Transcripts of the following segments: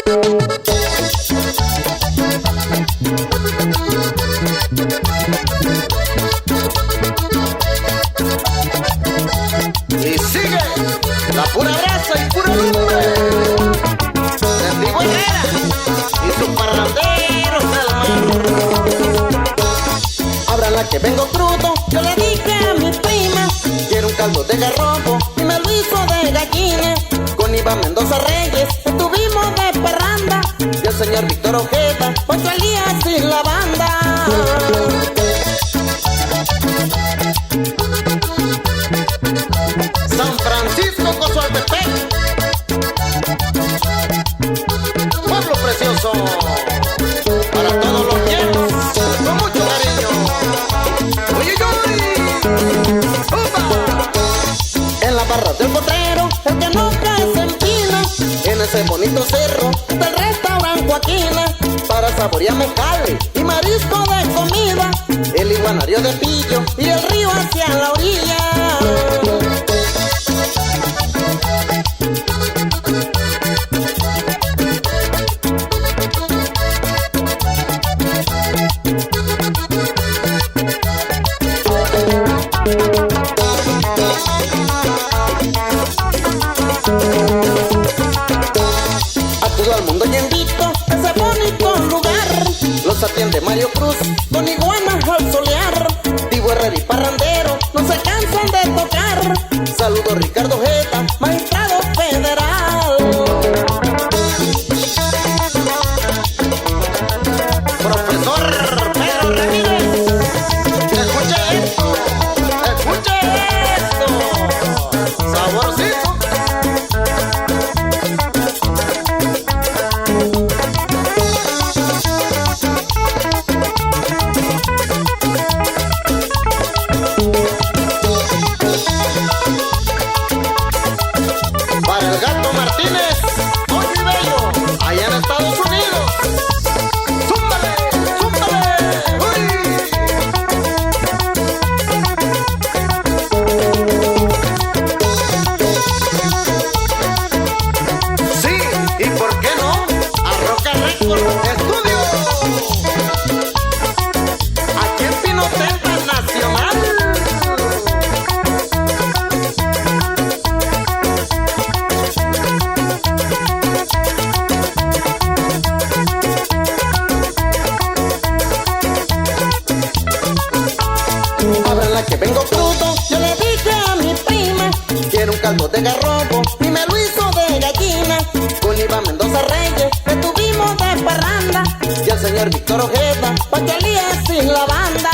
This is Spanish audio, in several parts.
Y sigue la pura brasa y puro lumbre. Diego Herrera y sus parranderos del mar. Ábranla que vengo crudo, yo le dije a mi prima. Quiero un caldo de garrobo y me lo hizo de gallina. Con Iván Mendoza Reyes estuvimos de parranda. Y el señor Víctor Ojeda, 8 días sin la banda. San Francisco, Cozoaltepec, pueblo precioso, para todos los llenos, con mucho cariño. ¡Uy, uy, uy! ¡Upa! En la barra del potrero, el que nunca se empina. En ese bonito cerro del restaurante Joaquina, para saborear mezcal y marisco de comida. El iguanario de Pillo y el río hacia la orilla. A todo el mundo yo invito a ese bonito lugar. Los atiende Mario Cruz con iguanas al solear. Diego Herrera y parrandero no se cansan de tocar. Saludo Ricardo Ojeda, magistrado federal. Profesor Pedro Ramírez, escuche esto, escuche esto, saborcito. Para el Gato Martínez, muy bello, allá en Estados Unidos. ¡Zúmbale! ¡Zúmbale! ¡Uy! Sí, ¿y por qué no? A Roca Record Estudio. Aquí en Pinotepa Nacional. Ábranla que vengo crudo, yo le dije a mi prima. Quiero un caldo de garrobo y me lo hizo de gallina. Con Iván Mendoza Reyes estuvimos de parranda. Y el señor Víctor Ojeda, 8 días sin la banda.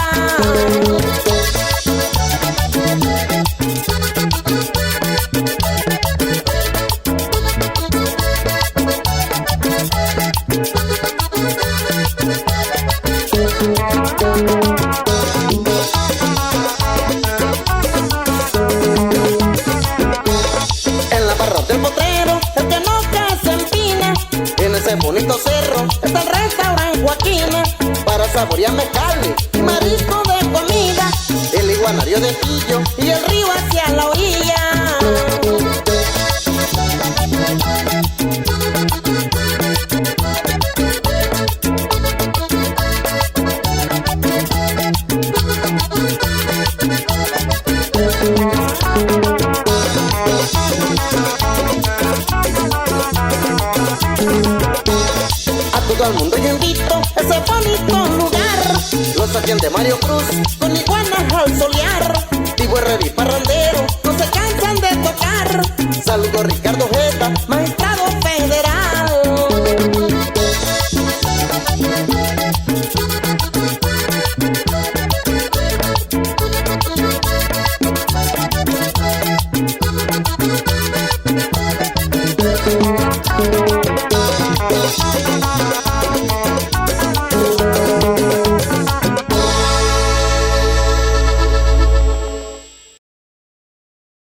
En la barra del potrero, el que nunca se empina. En ese bonito cerro está el restaurante Joaquina, para saborear mezcal y marisco de comida. El iguanario de Pillo y el río hacia la orilla. A todo el mundo yo invito a ese bonito lugar. Los atiende Mario Cruz con iguanas al solear. Diego Herrera y parrandero